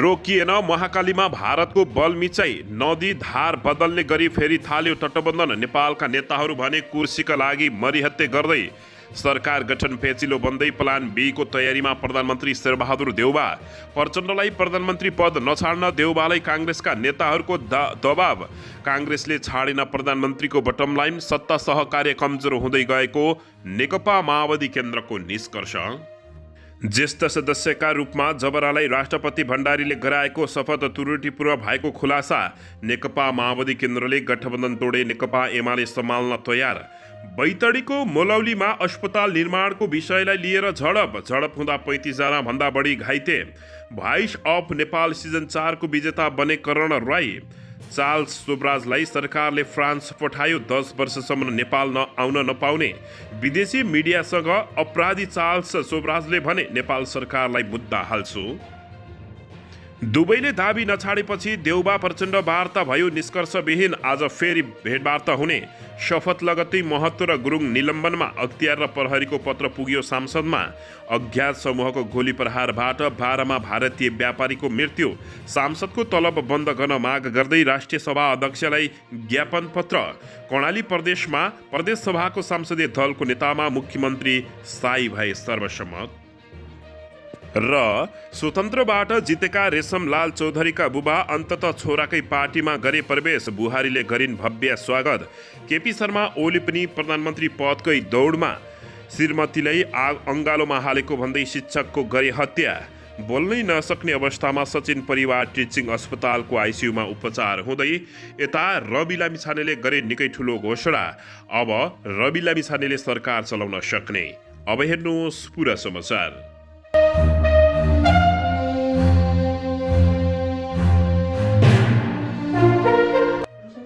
रोकिएन महाकालीमा भारतको बलमिचाई नदी धार बदल्ने गरी फेरि थाल्यो तटबन्धन। नेपालका नेताहरू भने कुर्सीका लागि मरिहत्ते गर्दै सरकार गठन पेचिलो बन्दै प्लान बी को तयारीमा प्रधानमन्त्री शेरबहादुर देउबा। प्रचण्डलाई प्रधानमन्त्री पद नछाड्न देउबालाई काङ्ग्रेसका नेताहरूको दबाव। काङ्ग्रेसले छाडेन प्रधानमन्त्रीको बटम लाइन। सत्ता सहकार्य कमजोर हुँदै गएको नेकपा माओवादी केन्द्रको निष्कर्ष। ज्येष्ठ सदस्यका रूपमा जबरालाई राष्ट्रपति भण्डारीले गराएको शपथ त्रुटिपूर्ण भएको खुलासा। नेकपा माओवादी केन्द्रले गठबन्धन तोडे नेकपा एमाले सम्हाल्न तयार। बैतडीको मोलौलीमा अस्पताल निर्माणको विषयलाई लिएर झडप हुँदा 35 जना भन्दा बढी घाइते। भोइस अफ नेपाल सिजन 4 को विजेता बने करण राई। चार्ल्स सोब्राजलाई सरकारले फ्रान्स पठायो। 10 वर्षसम्म नेपाल आउन नपाउने विदेशी मिडियासँग अपराधी चार्ल्स सोब्राजले भने नेपाल सरकारलाई मुद्दा हाल्छु। दुवैले दाबी नछाडेपछि देउबा प्रचण्ड वार्ता भयो निष्कर्षविहीन। आज फेरि भेटवार्ता हुने। शपथ लगत्तै महतो र गुरुङ निलम्बनमा। अख्तियार र प्रहरीको पत्र पुग्यो सांसदमा। अज्ञात समूहको गोली प्रहारबाट 12मा भारतीय व्यापारीको मृत्यु। सांसदको तलब बन्द गर्न माग गर्दै राष्ट्रिय सभा अध्यक्षलाई ज्ञापन पत्र। कर्णाली प्रदेशमा प्रदेश सभाको संसदीय दलको नेतामा मुख्यमन्त्री स्थायी भए सर्वसम्मत। र स्वतन्त्रबाट जितेका रेशमलाल चौधरीका बुबा अन्ततः छोराकै पार्टीमा गरे प्रवेश। बुहारीले गरिन् भव्य स्वागत। केपी शर्मा ओली पनि प्रधानमन्त्री पदकै दौडमा। श्रीमतीलाई अङ्गालोमा हालेको भन्दै शिक्षकको गरे हत्या। बोल्नै नसक्ने अवस्थामा सचिन परिवार टिचिङ अस्पतालको आइसियुमा उपचार हुँदै यता रवि लामिछानेले गरे निकै ठुलो घोषणा। अब रवि लामिछानेले सरकार चलाउन सक्ने। अब हेर्नुहोस् पुरा समाचार।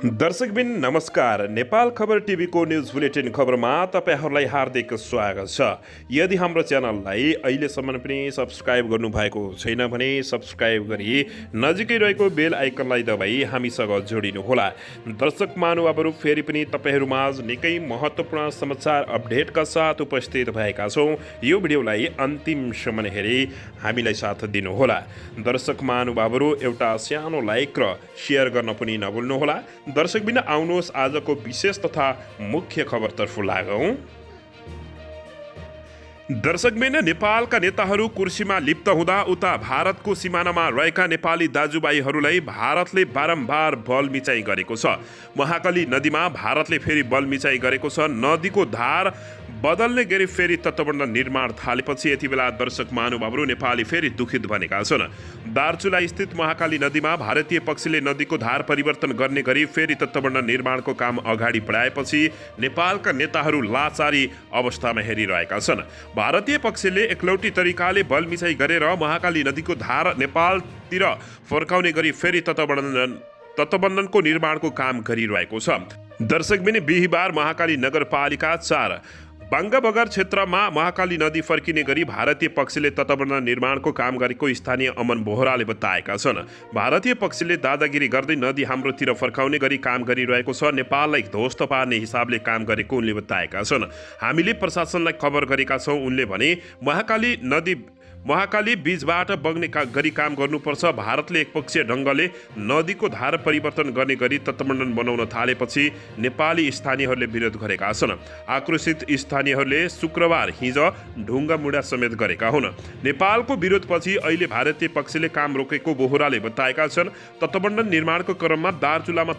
दर्शकबिन नमस्कार। नेपाल खबर टिभीको न्युज बुलेटिन खबरमा तपाईहरूलाई हार्दिक स्वागत छ। यदि हाम्रो च्यानललाई अहिलेसम्म पनि सब्स्क्राइब गर्नुभएको छैन भने सब्स्क्राइब गरी नजिकै रहेको बेल आइकनलाई दबाई हामीसँग जोडिनुहोला। दर्शक महानुभावहरू फेरि पनि तपाईहरूमाझ निकै महत्त्वपूर्ण समाचार अपडेटका साथ उपस्थित भएका छौँ। यो भिडियोलाई अन्तिमसम्म हेरी हामीलाई साथ दिनुहोला। दर्शक महानुभावहरू एउटा सानो लाइक र सेयर गर्न पनि नभुल्नुहोला। दर्शकबिन आउनुहोस् आजको विशेष तथा मुख्य खबरतर्फ लागौं। दर्शकबिन नेपालका नेताहरू कुर्सीमा लिप्त हुँदा उता भारतको सिमानामा रहेका नेपाली दाजुभाइहरूलाई भारतले बारम्बार बलमिचाइ गरेको छ। महाकाली नदीमा भारतले फेरि बलमिचाइ गरेको छ। नदीको धार बदल्ने गरी फेरि तटबन्ध निर्माण थालेपछि यति बेला दर्शक महानुभावहरू नेपाली फेरि दुखित बनेका छन्। दार्चुला स्थित महाकाली नदीमा भारतीय पक्षले नदीको धार परिवर्तन गर्ने गरी फेरि तटबन्ध निर्माणको काम अगाडि बढाएपछि नेपालका नेताहरू लाचारी अवस्थामा हेरिरहेका छन्। भारतीय पक्षले एकलौटी तरिकाले बलमिचाइ गरेर महाकाली नदीको धार नेपालतिर फर्काउने गरी फेरि तटबन्धनको निर्माणको काम गरिरहेको छ। दर्शकबिन बिहिबार महाकाली नगरपालिका 4 बाङ्गाबगर क्षेत्रमा महाकाली नदी फर्किने गरी भारतीय पक्षले तटबन्ध निर्माणको काम गरेको स्थानीय अमन बोहराले बताएका छन्। भारतीय पक्षले दादागिरी गर्दै नदी हाम्रोतिर फर्काउने गरी काम गरिरहेको छ। नेपाललाई ध्वस्त पार्ने हिसाबले काम गरेको उनले बताएका छन्। हामीले प्रशासनलाई खबर गरेका छौँ। उनले भने महाकाली बीचबाट बग्ने गरी काम गर्नुपर्छ। भारतले एकपक्षीय ढङ्गले नदीको धार परिवर्तन गर्ने गरी तटबन्ध बनाउन थालेपछि नेपाली स्थानीयहरूले विरोध गरेका छन्। आक्रोशित स्थानीयहरूले शुक्रबार हिज ढुङ्गा मुढा समेत गरेका हुन्। नेपालको विरोधपछि अहिले भारतीय पक्षले काम रोकेको बोहराले बताएका छन्। तटबन्ध निर्माणको क्रममा दार्चुलामा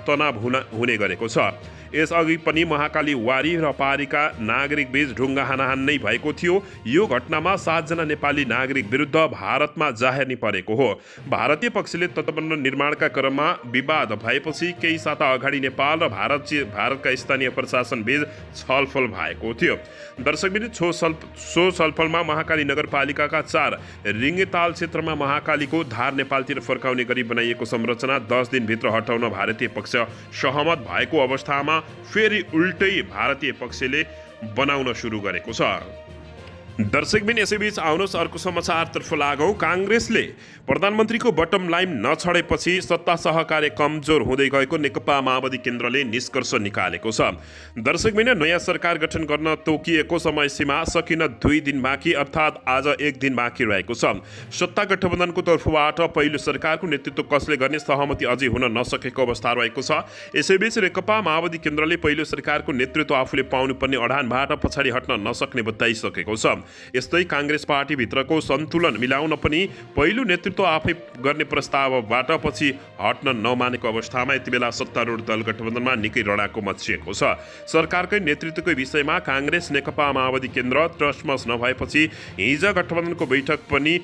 तनाव हुने गरेको छ। यसअघि पनि महाकाली वारी र पारीका नागरिक बीच ढुङ्गा हानाहान नै भएको थियो। यो घटनामा 7 जना नेपाली नागरिक विरुद्ध भारतमा जाहेर्नी परेको हो। भारतीय पक्षले तटबन्ध निर्माणका क्रममा विवाद भएपछि केही साता अगाडि नेपाल र भारतका स्थानीय प्रशासन बीच छलफल भएको थियो। दर्शकबिन सो छलफलमा महाकाली नगरपालिकाका 4 रिङ्गेताल क्षेत्रमा महाकालीको धार नेपालतिर फर्काउने गरी बनाइएको संरचना 10 दिनभित्र हटाउन भारतीय पक्ष सहमत भएको अवस्थामा फेरि उल्टै भारतीय पक्षले बनाउन सुरु गरेको छ। दर्शकबिन यसैबीच आउनुहोस् अर्को समाचारतर्फ लागौँ। काङ्ग्रेसले प्रधानमन्त्रीको बटम लाइन नछडेपछि सत्ता सहकार्य कमजोर हुँदै गएको नेकपा माओवादी केन्द्रले निष्कर्ष निकालेको छ। दर्शकबिन नयाँ सरकार गठन गर्न तोकिएको समय सीमा सकिन 2 दिन बाँकी अर्थात् आज 1 दिन बाँकी रहेको छ। सत्ता गठबन्धनको तर्फबाट पहिलो सरकारको नेतृत्व कसले गर्ने सहमति अझै हुन नसकेको अवस्था रहेको छ। यसैबीच नेकपा माओवादी केन्द्रले पहिलो सरकारको नेतृत्व आफूले पाउनुपर्ने अडानबाट पछाडि हट्न नसक्ने बताइसकेको छ। यस्तै काङ्ग्रेस पार्टीभित्रको सन्तुलन मिलाउन पनि पहिलो नेतृत्व आफै गर्ने प्रस्तावबाट पछि हट्न नमानेको अवस्थामा यति बेला सत्तारूढ दल गठबन्धनमा निकै रडाको मचिएको छ। सरकारकै नेतृत्वको विषयमा काङ्ग्रेस नेकपा माओवादी केन्द्र टसमस नभएपछि हिजो गठबन्धनको बैठक पनि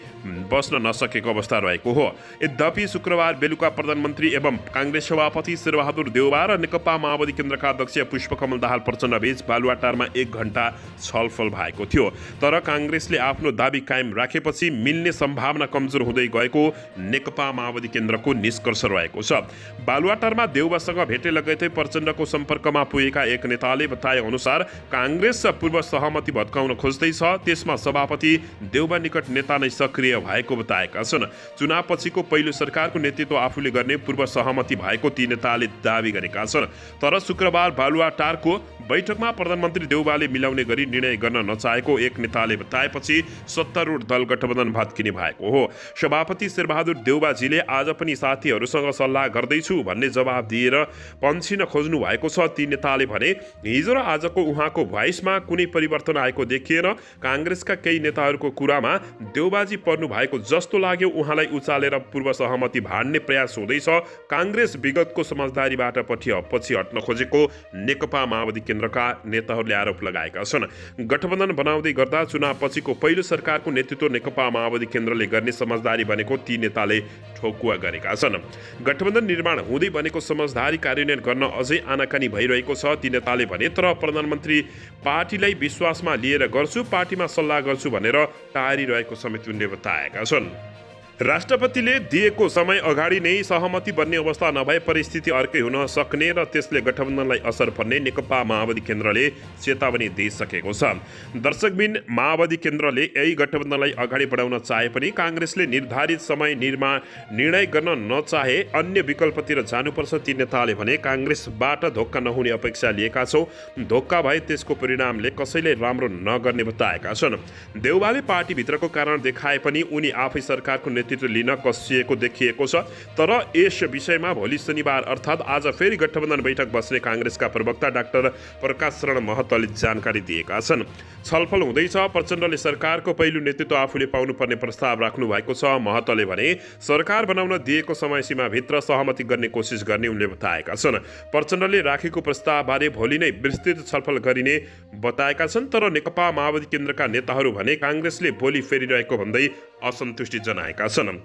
बस्न नसकेको अवस्था रहेको हो। यद्यपि शुक्रबार बेलुका प्रधानमन्त्री एवं काङ्ग्रेस सभापति शेरबहादुर देउवा र नेकपा माओवादी केन्द्रका अध्यक्ष पुष्पकमल दाहाल प्रचण्ड बीच बालुवाटारमा 1 घण्टा छलफल भएको थियो। तर काङ्ग्रेसले आफ्नो दाबी कायम राखेपछि मिल्ने सम्भावना कमजोर हुँदै गएको नेकपा माओवादी केन्द्रको निष्कर्ष रहेको छ। बालुवाटारमा देउवासँग भेटे लगतै प्रचण्डको सम्पर्कमा पुगेका एक नेताले बताए अनुसार काङ्ग्रेस पूर्व सहमति भत्काउन खोज्दैछ। त्यसमा सभापति देउवा निकट नेता नै सक्रिय भएको बताएका छन्। चुनावपछिको पहिलो सरकारको नेतृत्व आफूले गर्ने पूर्व सहमति भएको ती नेताले दावी गरेका छन्। तर शुक्रबार बालुवाटारको बैठकमा प्रधानमन्त्री देउवाले मिलाउने गरी निर्णय गर्न नचाहेको एक नेताले बताएपछि सत्तारूढ दल गठबन्धन भत्किने भएको हो। सभापति शेरबहादुर देउवाजीले आज पनि साथीहरूसँग सल्लाह गर्दैछु भन्ने जवाब दिएर पन्छिन खोज्नु भएको छ। ती नेताले भने हिजो र आजको उहाँको भोइसमा कुनै परिवर्तन आएको देखिएन। काङ्ग्रेसका केही नेताहरूको कुरामा देउवाजी पर्नु भएको जस्तो लाग्यो। उहाँलाई उचालेर पूर्व सहमति भाड्ने प्रयास हुँदैछ। काङ्ग्रेस विगतको समझदारीबाट पछि हट्न खोजेको नेकपा माओवादी केन्द्रका नेताहरूले आरोप लगाएका छन्। गठबन्धन बनाउँदै गर्दा चुनावपछिको पहिलो सरकारको नेतृत्व नेकपा माओवादी केन्द्रले गर्ने समझदारी बनेको ती नेताले ठोकुवा गरेका छन्। गठबन्धन निर्माण हुँदै बनेको समझदारी कार्यान्वयन गर्न अझै आनाकानी भइरहेको छ। ती नेताले भने तर प्रधानमन्त्री पार्टीलाई विश्वासमा लिएर गर्छु, पार्टीमा सल्लाह गर्छु भनेर टारिरहेको समेत उनले बताएका छन्। राष्ट्रपतिले दिएको समय अगाडि नै सहमति बन्ने अवस्था नभए परिस्थिति अर्कै हुन सक्ने र त्यसले गठबन्धनलाई असर पर्ने नेकपा माओवादी केन्द्रले चेतावनी दिइसकेको छ। दर्शकबिन माओवादी केन्द्रले यही गठबन्धनलाई अगाडि बढाउन चाहे पनि काङ्ग्रेसले निर्धारित समय निर्णय गर्न नचाहे अन्य विकल्पतिर जानुपर्छ। ती नेताले भने काङ्ग्रेसबाट धोक्का नहुने अपेक्षा लिएका छौँ, धोक्का भए त्यसको परिणामले कसैले राम्रो नगर्ने बताएका छन्। देउवाले पार्टीभित्रको कारण देखाए पनि उनी आफै सरकारको नेतृत्व लिन कसिएको देखिएको छ। तर यस विषयमा भोलि शनिबार अर्थात् आज फेरि गठबन्धन बैठक बस्ने काङ्ग्रेसका प्रवक्ता डाक्टर प्रकाश शरण महतले जानकारी दिएका छन्। छलफल हुँदैछ। प्रचण्डले सरकारको पहिलो नेतृत्व आफूले पाउनुपर्ने प्रस्ताव राख्नु भएको छ। महतले भने सरकार बनाउन दिएको समय सीमाभित्र सहमति गर्ने कोसिस गर्ने उनले बताएका छन्। प्रचण्डले राखेको प्रस्तावबारे भोलि नै विस्तृत छलफल गरिने बताएका छन्। तर नेकपा माओवादी केन्द्रका नेताहरू भने काङ्ग्रेसले भोलि फेरिरहेको भन्दै असन्तुष्टि जनाएका छन्।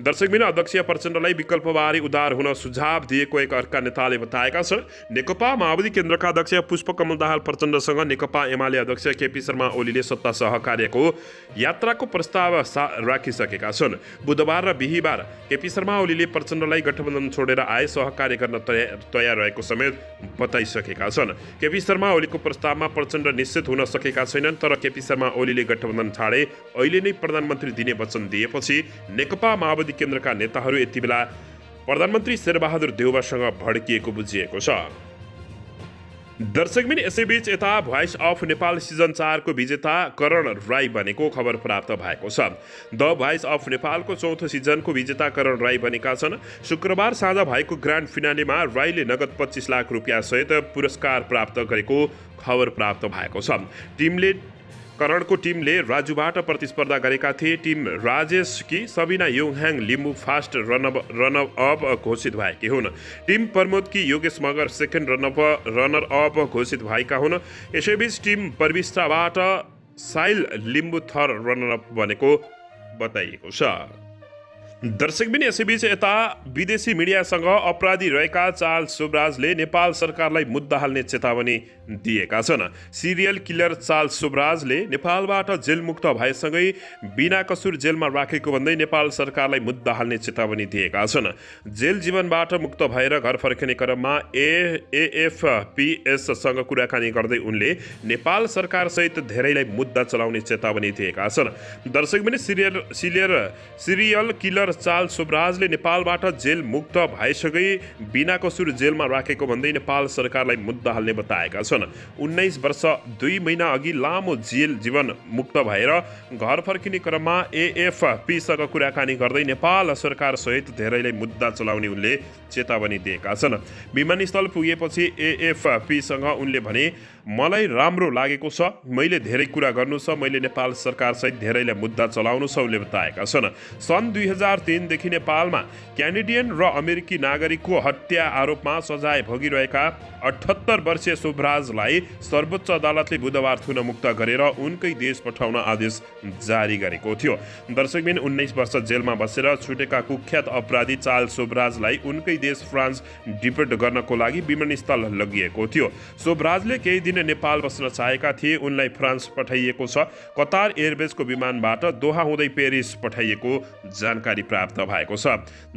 दर्शकबिन अध्यक्ष प्रचण्डलाई विकल्पबारे उदार हुन सुझाव दिएको एक अर्का नेताले बताएका छन्। नेकपा माओवादी केन्द्रका अध्यक्ष पुष्पकमल दाहाल प्रचण्डसँग नेकपा एमाले अध्यक्ष केपी शर्मा ओलीले सत्ता सहकार्यको यात्राको प्रस्ताव राखिसकेका छन्। बुधबार र बिहिबार केपी शर्मा ओलीले प्रचण्डलाई गठबन्धन छोडेर आए सहकार्य गर्न तयार रहेको समेत बताइसकेका छन्। केपी शर्मा ओलीको प्रस्तावमा प्रचण्ड निश्चित हुन सकेका छैनन्। तर केपी शर्मा ओलीले गठबन्धन छाडे अहिले नै प्रधानमन्त्री दिने वचन दिएपछि नेकपा माओवादी केन्द्रका नेताहरू यति बेला प्रधानमन्त्री शेरबहादुर देउवासँग भड्किएको बुझिएको छ। दर्शकबिन यसैबीच यता भोइस अफ नेपाल सिजन 4 को विजेता करण राई बनेको खबर प्राप्त भएको छ। द भोइस अफ नेपालको चौथो सिजनको विजेता करण राई बनेका छन्। शुक्रबार साँझ भएको ग्रान्ड फिनालेमा राईले नगद 25 लाख रुपियाँ सहित पुरस्कार प्राप्त गरेको खबर प्राप्त भएको छ। करणको टिमले राजुबाट प्रतिस्पर्धा गरेका थिए। टिम राजेशकी Sabina Yonghang Limbu first runner up घोषित भएकी हुन्। टिम प्रमोदकी Yogesh Magar second runner up घोषित भएका हुन्। यसैबीच टिम परविस्टाबाट Sail Limbu third runner up बनेको बताइएको छ। दर्शकबिन यसैबीच यता विदेशी मिडियासँग अपराधी रहेका चार्ल्स सोब्राजले नेपाल सरकारलाई मुद्दा हाल्ने चेतावनी दिएका छन्। सिरियल किलर चार्ल्स सोब्राजले नेपालबाट जेलमुक्त भएसँगै बिना कसुर जेलमा राखेको भन्दै नेपाल सरकारलाई मुद्दा हाल्ने चेतावनी दिएका छन्। जेल जीवनबाट मुक्त भएर घर फर्किने क्रममा एएफपीएससँग कुराकानी गर्दै उनले नेपाल सरकारसहित धेरैलाई मुद्दा चलाउने चेतावनी दिएका छन्। दर्शकबिन सिरियल किलर चार्ल्स सोब्राजले नेपालबाट जेल मुक्त भएसँगै बिना कसुर जेलमा राखेको भन्दै नेपाल सरकारलाई मुद्दा हाल्ने बताएका छन्। 19 वर्ष 2 महिना अघि लामो जेल जीवन मुक्त भएर घर फर्किने क्रममा एएफपीसँग कुराकानी गर्दै नेपाल सरकार सहित धेरैलाई मुद्दा चलाउने उनले चेतावनी दिएका छन्। विमानस्थल पुगेपछि एएफपीसँग उनले भने, मलाई राम्रो लागेको छ, मैले धेरै कुरा गर्नु छ, मैले नेपाल सरकार सहित धेरैलाई मुद्दा चलाउनु छ उनले बताएका छन्। सन् 2003 देखि नेपालमा क्यानेडियन र अमेरिकी नागरिकको हत्या आरोपमा सजाय भोगिरहेका 78 वर्षीय सोब्राजलाई सर्वोच्च अदालतले बुधबार थुन मुक्त गरेर उनकै देश पठाउन आदेश जारी गरेको थियो। दर्शकबिन 19 वर्ष जेलमा बसेर छुटेका कुख्यात अपराधी चार्ल्स सोब्राजलाई उनकै देश फ्रान्स डिपोर्ट गर्नको लागि विमानस्थल लगिएको थियो। सोब्राजले केही दिन नेपाल बस्न चाहेका थिए। उनलाई फ्रान्स पठाइएको छ। कतार एयरवेजको विमानबाट दोहा हुँदै पेरिस पठाइएको जानकारी प्राप्त भएको छ।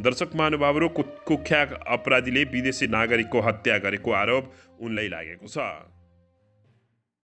दर्शक महानुभावहरू, कुख्यात अपराधीले विदेशी नागरिकको हत्या गरेको आरोप उनलाई लागेको छ।